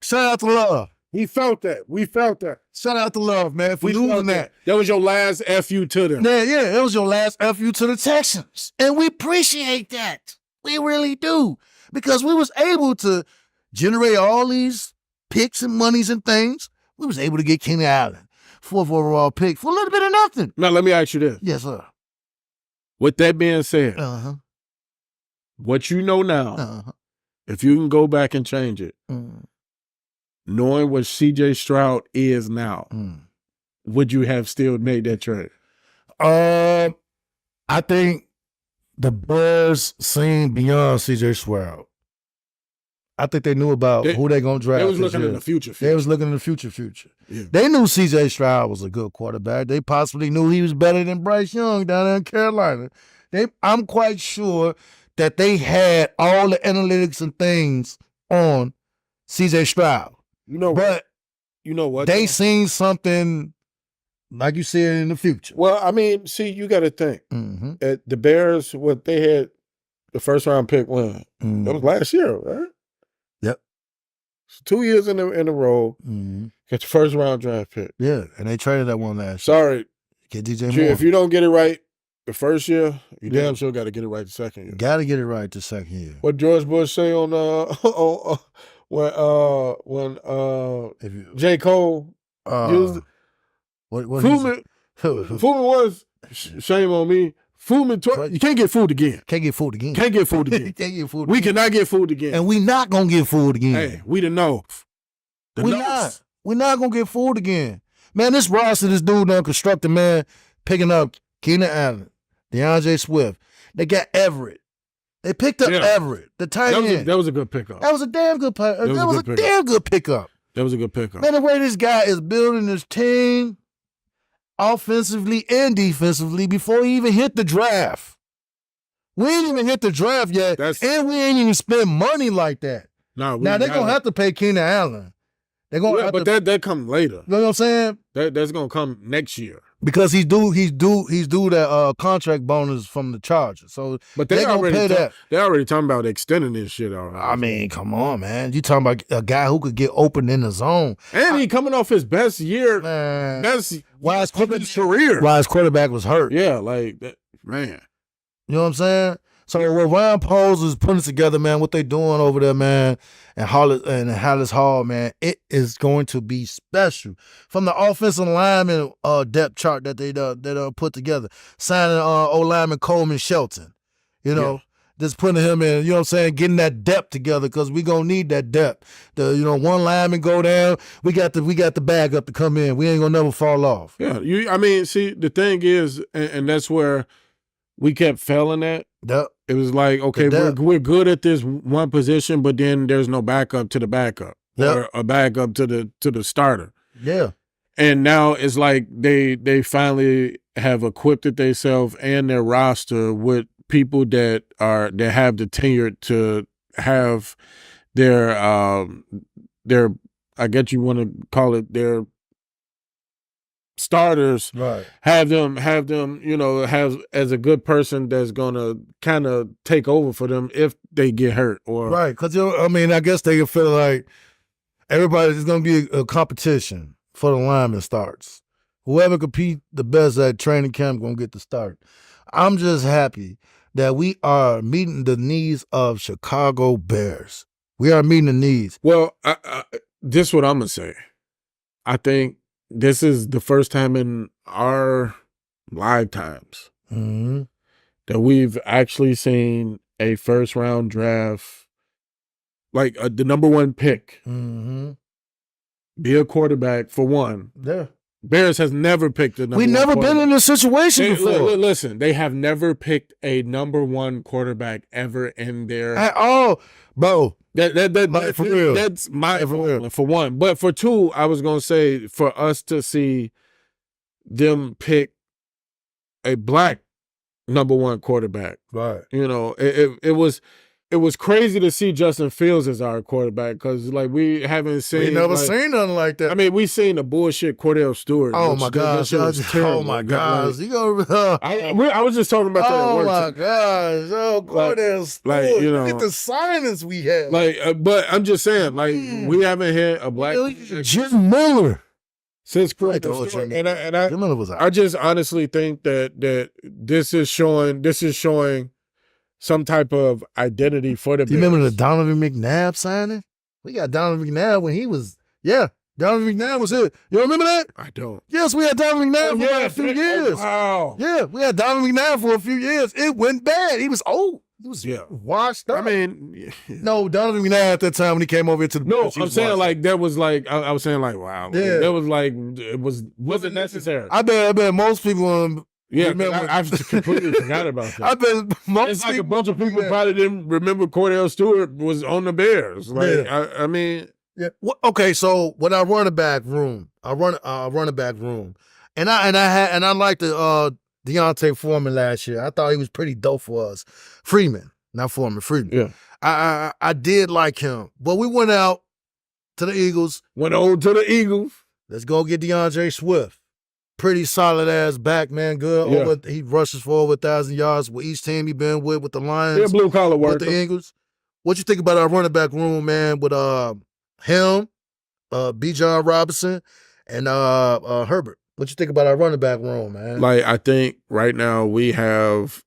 Shout out to Love. He felt that. We felt that. Shout out to Love, man, for losing that. That was your last FU to them. Yeah, it was your last FU to the Texans. And we appreciate that. We really do. Because we was able to generate all these picks and monies and things. We was able to get Kenny Allen, 4th overall pick, for a little bit of nothing. Now, let me ask you this. Yes, sir. With that being said, what you know now, if you can go back and change it, knowing what C.J. Stroud is now, would you have still made that trade? I think the Bears seen beyond C.J. Stroud. I think they knew about who they're going to draft. They was looking in the future. They was looking in the future. Yeah. They knew C.J. Stroud was a good quarterback. They possibly knew he was better than Bryce Young down there in Carolina. I'm quite sure that they had all the analytics and things on C.J. Stroud. You know what? They seen something, like you said, in the future. Well, I mean, see, you got to think. At the Bears, what they had the first round pick when? That was last year, right? Yep. So 2 years in a row, get the first round draft pick. Yeah, and they traded that one last year. Sorry. Get DJ Moore. If you don't get it right the first year, you damn sure got to get it right the second year. Got to get it right the second year. What George Bush say on when J. Cole used Foodman was shame on me. Foodman, you can't get fooled again. Can't get fooled again. Can't get fooled again. We cannot get fooled again. And we not gonna get fooled again. Hey, we the know. We're not gonna get fooled again. Man, this roster, this dude done constructed, man, picking up Keenan Allen, DeAndre Swift. They got Everett. They picked up Everett, the tight end. That was a good pickup. That was a damn good pickup. That was a damn good pickup. That was a good pickup. Man, the way this guy is building his team offensively and defensively before he even hit the draft. We ain't even hit the draft yet, and we ain't even spent money like that. Now they're going to have to pay Keenan Allen. They're gonna have to, that come later. You know what I'm saying? That's going to come next year. Because he's due that contract bonus from the Chargers. So but they're gonna pay that. They're already talking about extending this shit already. I mean, come on, man. You talking about a guy who could get open in the zone. And he coming off his best year. Man. Why his career. Why his quarterback was hurt. Yeah, like that, man. You know what I'm saying? So what Ryan Poles is putting together, man, what they doing over there, man, and Hollis Hall, man, it is going to be special. From the offensive lineman depth chart that they put together, signing O-lineman Coleman Shelton, just putting him in, you know what I'm saying, getting that depth together because we gonna need that depth. One lineman go down, we got the bag up to come in. We ain't gonna never fall off. Yeah, see, the thing is, and that's where we kept failing at. Yep. It was like, okay, we're good at this one position, but then there's no backup to the backup or a backup to the starter. Yeah. And now it's like they finally have equipped themselves and their roster with people that have the tenure to have their I guess you want to call it their starters, right? Have them, have as a good person that's gonna kind of take over for them if they get hurt or right. Because I guess they feel like everybody's gonna be a competition for the lineman starts. Whoever compete the best at training camp gonna get the start. I'm just happy that we are meeting the needs of Chicago Bears. We are meeting the needs. Well, this is what I'm gonna say. I think this is the first time in our lifetimes that we've actually seen a first round draft, like the number one pick, be a quarterback for one. Yeah. Bears has never picked a number one. We never been in this situation before. Listen, they have never picked a number one quarterback ever in their at all, bro. That for real. That's my for one. But for two, I was gonna say for us to see them pick a black number one quarterback, right? You know, it was crazy to see Justin Fields as our quarterback because, like, we haven't seen. We never seen nothing like that. I mean, we seen the bullshit Cordell Stewart. Oh my gosh! Oh my gosh! I was just talking about that. Oh my gosh! Oh, Cordell Stewart! Like, you know, look at the signings we have. Like, but I'm just saying, like, we haven't had a black Jim Miller since Cordell Stewart, and I just honestly think that this is showing some type of identity for the Bears. You remember the Donovan McNabb signing? We got Donovan McNabb when he was, Donovan McNabb was here. You remember that? I don't. Yes, we had Donovan McNabb for a few years. Wow. Yeah, we had Donovan McNabb for a few years. It went bad. He was old. He was washed up. I mean, no, Donovan McNabb at that time when he came over to the Bears. No, I'm saying like that was like I was saying like wow. Yeah. That was like wasn't necessary. I bet most people I completely forgot about that. I bet it's like a bunch of people probably didn't remember Cordell Stewart was on the Bears. Like I mean, okay. So when I run a back room, I run a back room, and I liked the Deontay Foreman last year. I thought he was pretty dope for us. Freeman, not Foreman. Freeman. Yeah, I did like him, but we went out to the Eagles. Went over to the Eagles. Let's go get DeAndre Swift. Pretty solid ass back, man. Good. Yeah. He rushes for over 1,000 yards with each team he been with the Lions. Yeah, blue collar worker. With the Eagles. What you think about our running back room, man? With him, Bijan Robinson, and Herbert. What you think about our running back room, man? Like, I think right now we have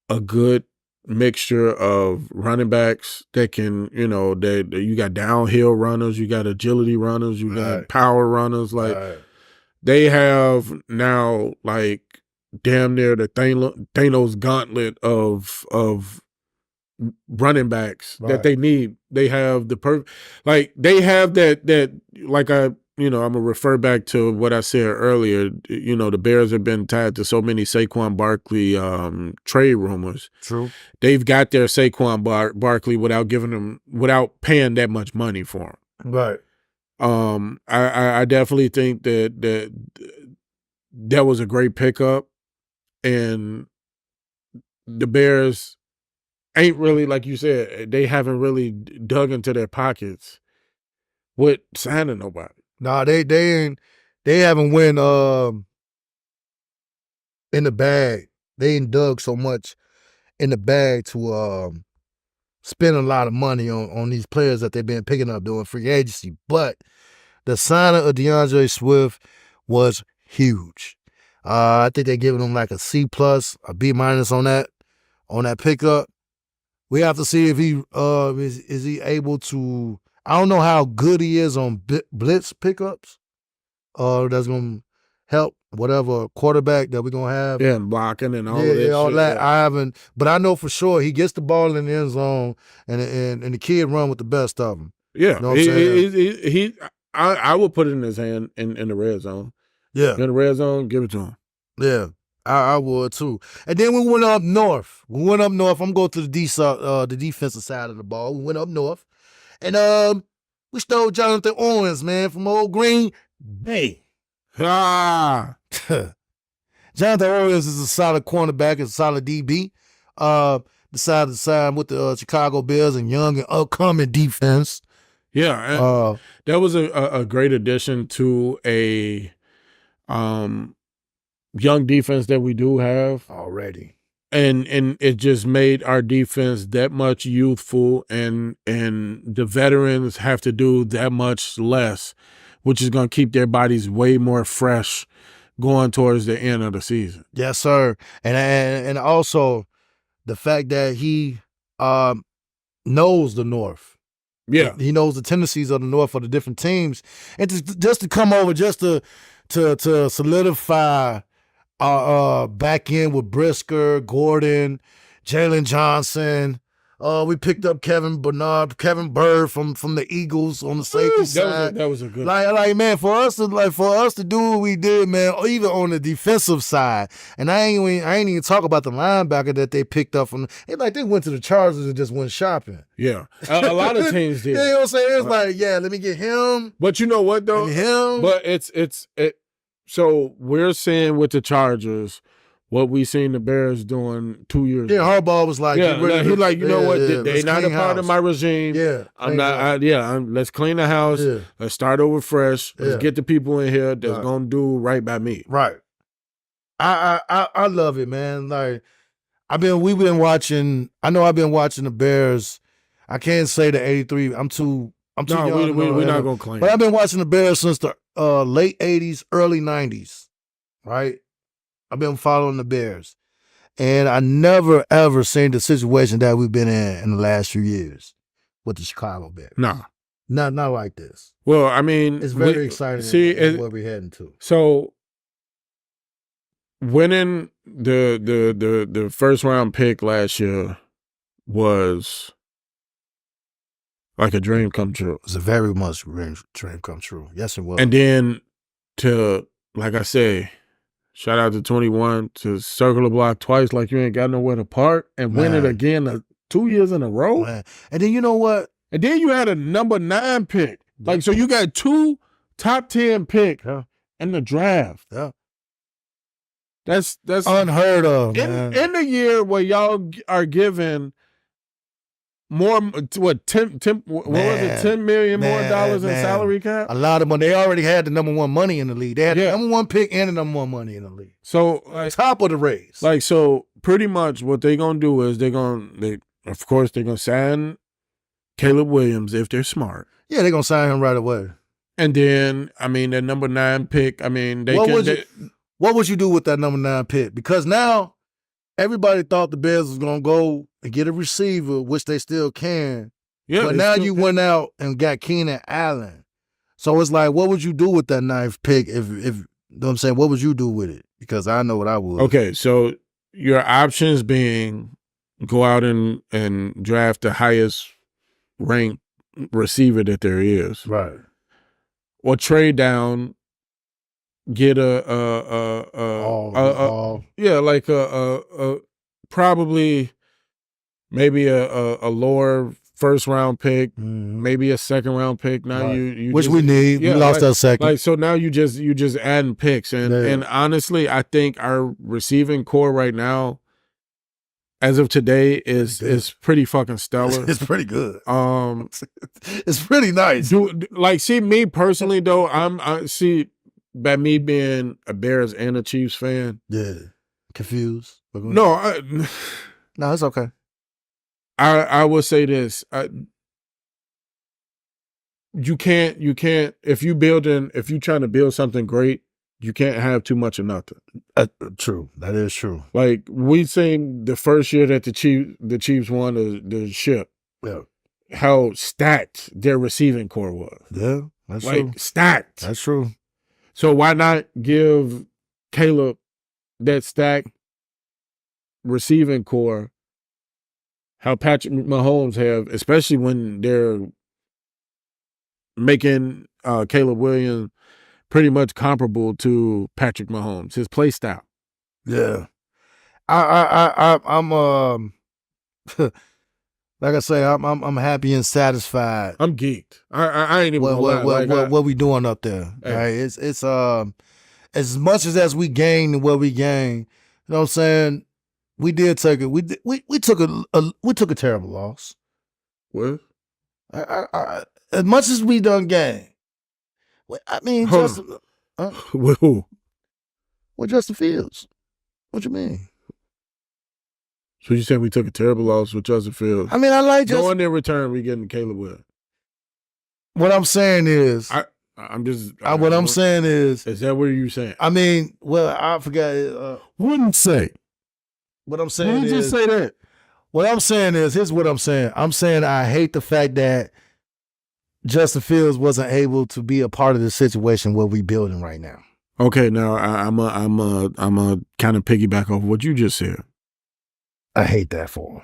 a good mixture of running backs that can, you know, you got downhill runners, you got agility runners, you got power runners, like. They have now like damn near the Thanos gauntlet of running backs that they need. They have they have that like I'm gonna refer back to what I said earlier. You know, the Bears have been tied to so many Saquon Barkley trade rumors. True. They've got their Saquon Barkley without paying that much money for him. Right. I definitely think that was a great pickup, and the Bears ain't really, like you said, they haven't really dug into their pockets with signing nobody. Nah, they haven't went in the bag. They ain't dug so much in the bag to spend a lot of money on these players that they've been picking up doing free agency. But the signing of DeAndre Swift was huge. I think they're giving him like a C+, a B- on that pickup. We have to see if he is he able to. I don't know how good he is on blitz pickups. That's gonna help whatever quarterback that we're gonna have. Yeah, and blocking and all that. Yeah, all shit, that. yeah. I haven't, but I know for sure he gets the ball in the end zone, and the kid run with the best of them. Yeah, you know what I'm saying? I would put it in his hand in the red zone. Yeah, in the red zone, give it to him. Yeah, I would too. And then we went up north. I'm going to the defensive side of the ball. We went up north, and we stole Jonathan Owens, man, from old Green Bay. Jonathan Owens is a solid cornerback, is a solid DB. Decided to sign with the Chicago Bears and young and upcoming defense. Yeah, that was a great addition to a young defense that we do have already. And it just made our defense that much youthful, and the veterans have to do that much less, which is going to keep their bodies way more fresh going towards the end of the season. Yes, sir. And also the fact that he knows the North. Yeah. He knows the tendencies of the North for the different teams. And just to come over just to solidify our back end with Brisker, Gordon, Jalen Johnson. We picked up Kevin Bird from the Eagles on the safety side. That was a good. Like man, for us to do what we did, man, even on the defensive side, and I ain't even talk about the linebacker that they picked up from. They went to the Chargers and just went shopping. Yeah, a lot of teams did. You know what I'm saying? It's like, yeah, let me get him. But you know what though? Him. But it's so we're seeing with the Chargers what we seen the Bears doing 2 years ago. Yeah, Harbaugh was like, he like, you know what? They're not a part of my regime. Yeah, I'm not. Let's clean the house. Yeah. Let's start over fresh. Let's get the people in here that's gonna do right by me. Right. I love it, man. Like we've been watching. I know I've been watching the Bears. I can't say the '83. I'm too young. We're not gonna claim. But I've been watching the Bears since the late '80s, early '90s. Right. I've been following the Bears, and I never ever seen the situation that we've been in the last few years with the Chicago Bears. Nah, not like this. Well, I mean, it's very exciting. See, where we're heading to. So, winning the first round pick last year was like a dream come true. It was a very much dream come true. Yes, it was. And then like I say. Shout out to 21 to circle the block twice like you ain't got nowhere to park and win it again 2 years in a row. Man. And then you know what? And then you had a number 9 pick. Like, so you got 2 top 10 picks in the draft. Yeah. That's unheard of, man. In the year where y'all are given more, what 10 million more dollars in salary cap? A lot of money. They already had the number 1 money in the league. They had the number 1 pick and the number 1 money in the league. So top of the race. Like, so pretty much what they're gonna do is they're gonna sign Caleb Williams if they're smart. Yeah, they're gonna sign him right away. And then their number 9 pick, what would you do with that number 9 pick? Because now everybody thought the Bears was gonna go and get a receiver, which they still can. Yeah, but now you went out and got Keenan Allen. So it's like, what would you do with that 9th pick? If you know what I'm saying, what would you do with it? Because I know what I would. Okay, so your options being go out and draft the highest ranked receiver that there is, right? Or trade down, get like probably maybe a lower first round pick, maybe a second round pick. Now you which we need. We lost that second. Like, so now you just adding picks, and honestly, I think our receiving core right now, as of today, is pretty fucking stellar. It's pretty good. It's pretty nice. See, me personally though, I see by me being a Bears and a Chiefs fan. Yeah, confused. No, no, it's okay. I will say this: you can't if you're trying to build something great, you can't have too much of nothing. True, that is true. Like we seen the first year that the Chiefs won the ship. Yeah, how stacked their receiving core was. Yeah, that's true. Stacked. That's true. So why not give Caleb that stacked receiving core? How Patrick Mahomes have, especially when they're making Caleb Williams pretty much comparable to Patrick Mahomes, his play style. Yeah, I'm like I say, I'm happy and satisfied. I'm geeked. I ain't even what we doing up there. Hey. Right? It's as much as we gain and what we gain. You know what I'm saying? We did take it. We took a terrible loss. What? As much as we done gain. I mean, Justin. With who? With Justin Fields. What you mean? So you saying we took a terrible loss with Justin Fields? I mean, I like Justin. Going in return, we getting Caleb Williams. What I'm saying is, what I'm saying is that what you saying? I mean, well, I forgot. Wouldn't say. What I'm saying is, just say that. What I'm saying is, here's what I'm saying. I'm saying I hate the fact that Justin Fields wasn't able to be a part of the situation where we building right now. Okay, now I'm a kind of piggyback off what you just said. I hate that for him.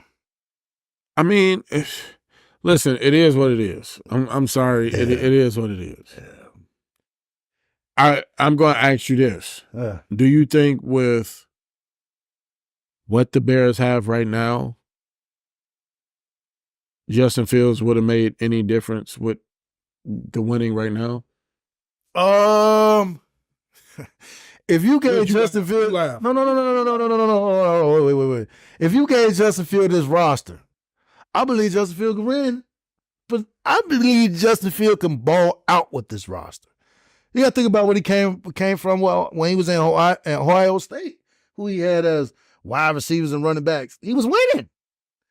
I mean, listen, it is what it is. I'm sorry, it is what it is. Yeah. I'm going to ask you this: do you think with what the Bears have right now, Justin Fields would have made any difference with the winning right now? If you gave Justin Fields, no, wait. If you gave Justin Fields this roster, I believe Justin Fields can win, but I believe Justin Fields can ball out with this roster. You got to think about what he came from. Well, when he was in Ohio State, who he had as wide receivers and running backs, he was winning.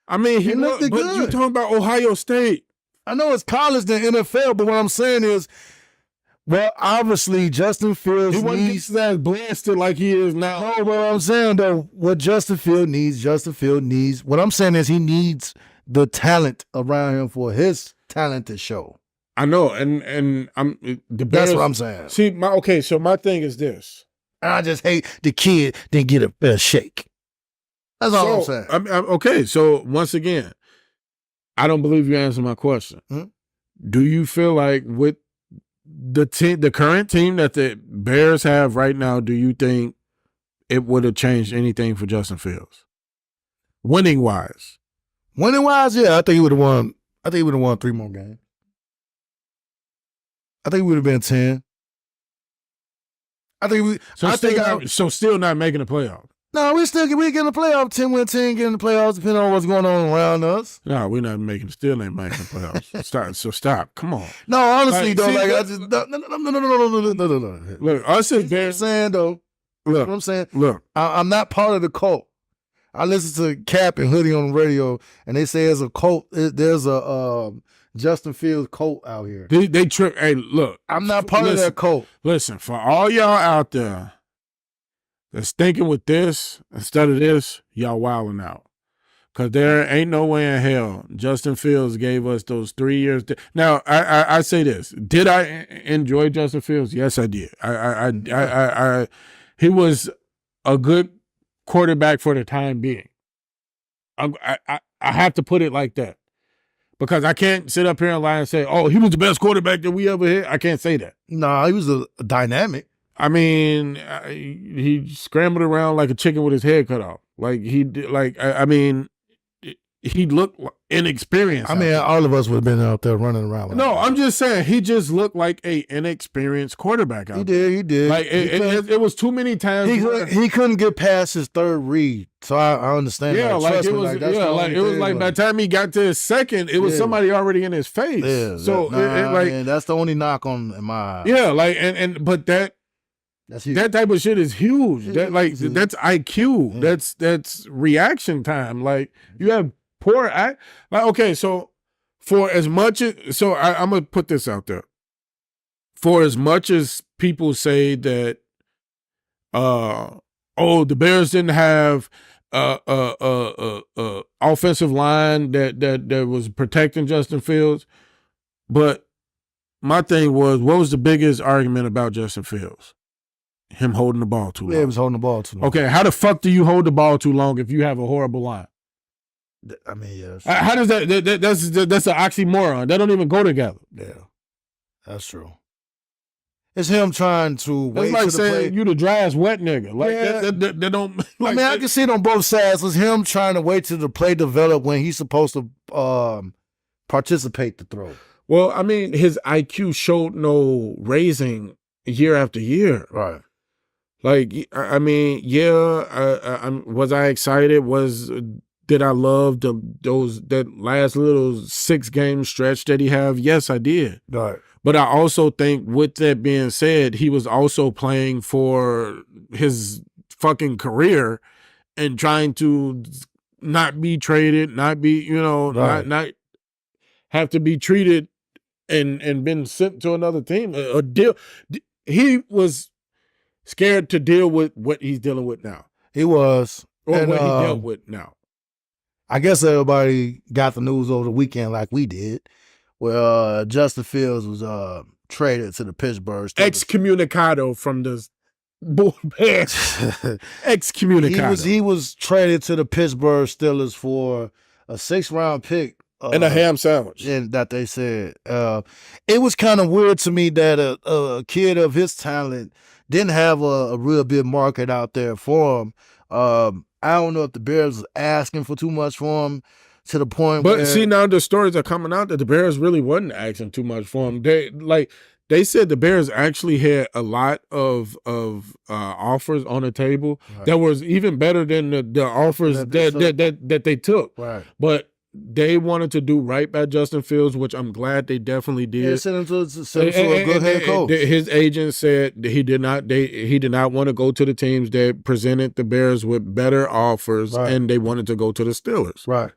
I mean, he looked good. But you're talking about Ohio State. I know it's college than NFL, but what I'm saying is, well, obviously Justin Fields needs that blasted like he is now. No, but what I'm saying though, what Justin Fields needs. What I'm saying is he needs the talent around him for his talent to show. I know, and I'm the Bears. That's what I'm saying. See, so my thing is this. I just hate the kid didn't get a fair shake. That's all I'm saying. Okay, so once again, I don't believe you answered my question. Do you feel like with the current team that the Bears have right now, do you think it would have changed anything for Justin Fields? Winning wise, yeah, I think he would have won. I think he would have won 3 more games. I think we would have been 10. I think we. So still not making the playoff. No, we getting the playoff. 10-10, getting the playoffs, depending on what's going on around us. No, we're not still ain't making the playoffs. Stop. Come on. No, honestly, like, though, see, I just no. Look, us as Bears saying though. Look, what I'm saying. Look, I'm not part of the cult. I listen to Cap and Hoodie on the radio, and they say there's a cult. There's a Justin Fields cult out here. They trick. Hey, look, I'm not part of that cult. Listen, for all y'all out there that's thinking with this instead of this, y'all wilding out. Because there ain't no way in hell Justin Fields gave us those 3 years. Now, I say this. Did I enjoy Justin Fields? Yes, I did. He was a good quarterback for the time being. I have to put it like that. Because I can't sit up here and lie and say, oh, he was the best quarterback that we ever hit. I can't say that. No, he was a dynamic. I mean, he scrambled around like a chicken with his head cut off. Like he did. Like I mean, he looked inexperienced. I mean, all of us would have been out there running around. No, I'm just saying he just looked like a inexperienced quarterback. He did. Like it was too many times. He couldn't get past his third read, so I understand. Yeah, like it was. Like it was like by the time he got to his second, it was somebody already in his face. Yeah, so that's the only knock on in my eyes. Yeah, like but that. That type of shit is huge. That's IQ. That's reaction time. Like you have poor like okay, so for as much as I'm gonna put this out there. For as much as people say that the Bears didn't have offensive line that was protecting Justin Fields, but my thing was, what was the biggest argument about Justin Fields? Him holding the ball too long. Yeah, he was holding the ball too long. Okay, how the fuck do you hold the ball too long if you have a horrible line? I mean, yes. How does that's an oxymoron. That don't even go together. Yeah, that's true. It's him trying to wait to like the play. You the driest wet nigga. Like that don't. Like, I mean, I can see it on both sides. It's him trying to wait till the play develop when he's supposed to participate the throw. Well, I mean, his IQ showed no raising year after year. Right. Like, I mean, was I excited? Did I love that last little 6-game stretch that he have? Yes, I did. Right. But I also think, with that being said, he was also playing for his fucking career and trying to not be traded, not be, right. not have to be treated and been sent to another team. A deal. He was scared to deal with what he's dealing with now. He was. Or what he dealt with now. I guess everybody got the news over the weekend like we did. Well, Justin Fields was traded to the Pittsburgh Steelers. Excommunicado from the Bears. Excommunicado. He was traded to the Pittsburgh Steelers for a 6th-round pick. And a ham sandwich. And that they said. It was kind of weird to me that a kid of his talent didn't have a real big market out there for him. I don't know if the Bears was asking for too much for him to the point but where... see, now the stories are coming out that the Bears really wasn't asking too much for him. They said the Bears actually had a lot of offers on the table that was even better than the offers that they took. Right. But they wanted to do right by Justin Fields, which I'm glad they definitely did. Yeah, send him to a good head coach. His agent said he did not want to go to the teams that presented the Bears with better offers, and they wanted to go to the Steelers. Right.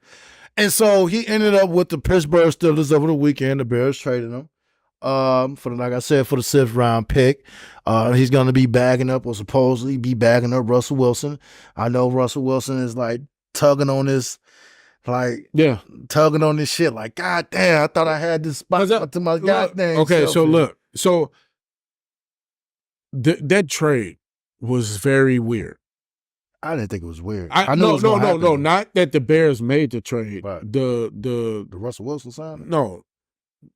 And so he ended up with the Pittsburgh Steelers over the weekend. The Bears traded him like I said, for the 6th-round pick. He's going to be bagging up, or supposedly be bagging up, Russell Wilson. I know Russell Wilson is like tugging on this. Tugging on this shit, like, God damn, I thought I had this spot to my goddamn. Okay, so look, that trade was very weird. I didn't think it was weird. No, not that the Bears made the trade. Right. The Russell Wilson signing? No,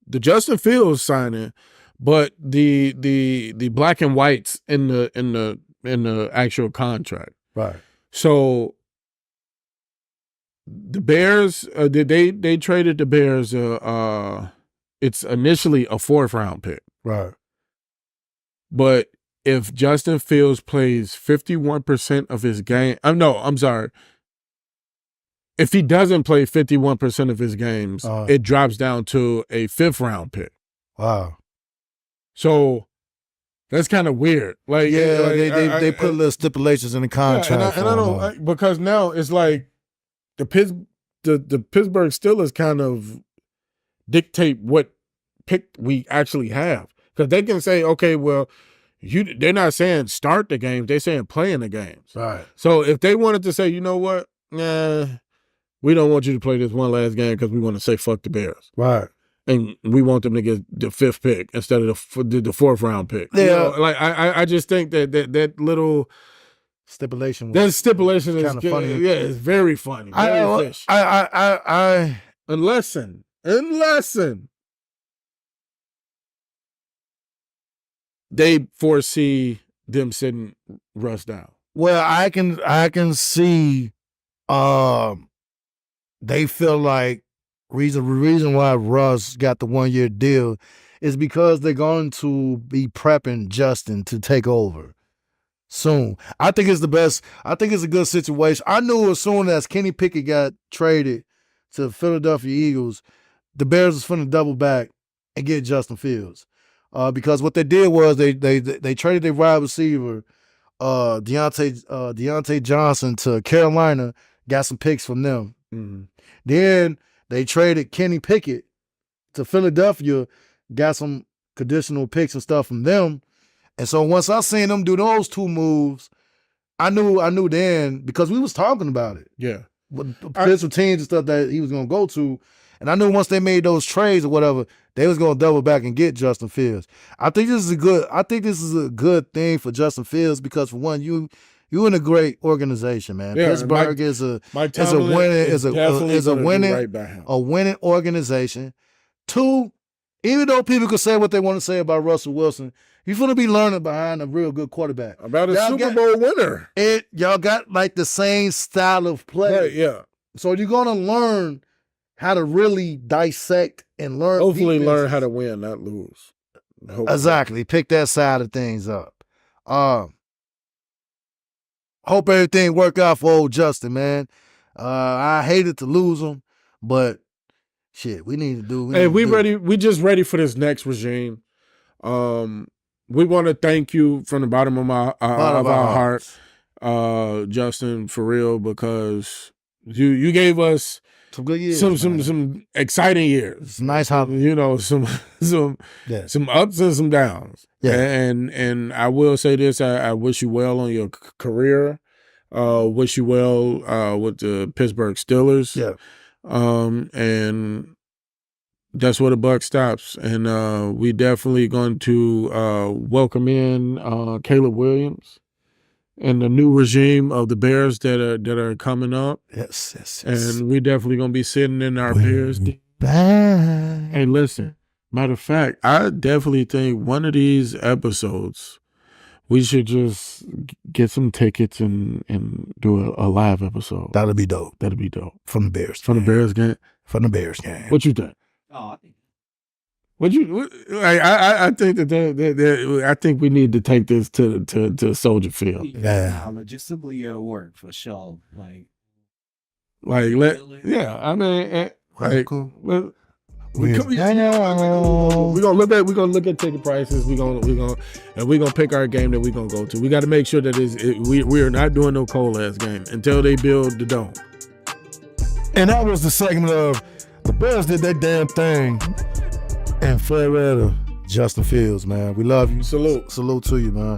the Justin Fields signing, but the black and whites in the actual contract. Right. So the Bears, they traded the Bears. It's initially a 4th-round pick, right? But if Justin Fields plays 51% of his game, I'm sorry. If he doesn't play 51% of his games, it drops down to a 5th-round pick. Wow. So that's kind of weird. Like, they put little stipulations in the contract. And I don't because now it's like. The Pittsburgh Steelers kind of dictate what pick we actually have, because they can say, okay, well, they're not saying start the games, they're saying play in the games. Right. So if they wanted to say, you know what, we don't want you to play this one last game because we want to say fuck the Bears. Right. And we want them to get the 5th pick instead of the 4th-round pick. Yeah. I just think that little stipulation. That stipulation is kind of funny. Yeah, it's very funny. Very fish. And lesson. They foresee them sitting Russ down. Well, I can see. They feel like reason why Russ got the 1-year deal is because they're going to be prepping Justin to take over soon. I think it's the best. I think it's a good situation. I knew as soon as Kenny Pickett got traded to the Philadelphia Eagles, the Bears was finna double back and get Justin Fields. Because what they did was they traded their wide receiver, Deontay Johnson, to Carolina, got some picks from them. Mm-hmm. Then they traded Kenny Pickett to Philadelphia, got some conditional picks and stuff from them. And so once I seen them do those 2 moves, I knew then, because we was talking about it. Yeah. With potential teams and stuff that he was going to go to. And I knew once they made those trades or whatever, they was going to double back and get Justin Fields. I think this is a good thing for Justin Fields because, for one, you in a great organization, man. Yeah, Pittsburgh is a winning organization. 2, even though people could say what they want to say about Russell Wilson, you're going to be learning behind a real good quarterback. About a Super Bowl winner. Y'all got like the same style of play. Right, yeah. So you're going to learn how to really dissect and learn. Hopefully defenses. Learn how to win, not lose. Hopefully. Exactly. Pick that side of things up. Hope everything work out for old Justin, man. I hated to lose him, but shit, we need to do. We just ready for this next regime. We want to thank you from the bottom of our heart, Justin, for real, because you gave us some good years, some exciting years. It's nice how some ups and some downs. Yeah, and I will say this: I wish you well on your career. wish you well with the Pittsburgh Steelers. Yeah. And that's where the buck stops. And we definitely going to welcome in Caleb Williams and the new regime of the Bears that are coming up. Yes. And we definitely going to be sitting in our Bears. Bye. Hey, listen. Matter of fact, I definitely think one of these episodes, we should just get some tickets and do a live episode. That'll be dope. From the Bears game. From the Bears game. What you think? Oh, I think. I think that I think we need to take this to Soldier Field. Yeah. Logistically, it'll work for sure. I mean, Cool. we're gonna look at ticket prices. We're gonna pick our game that we're gonna go to. We got to make sure that we are not doing no cold ass game until they build the dome. And that was the segment of the Bears did that damn thing. And farewell to Justin Fields, man. We love you. Salute to you, man.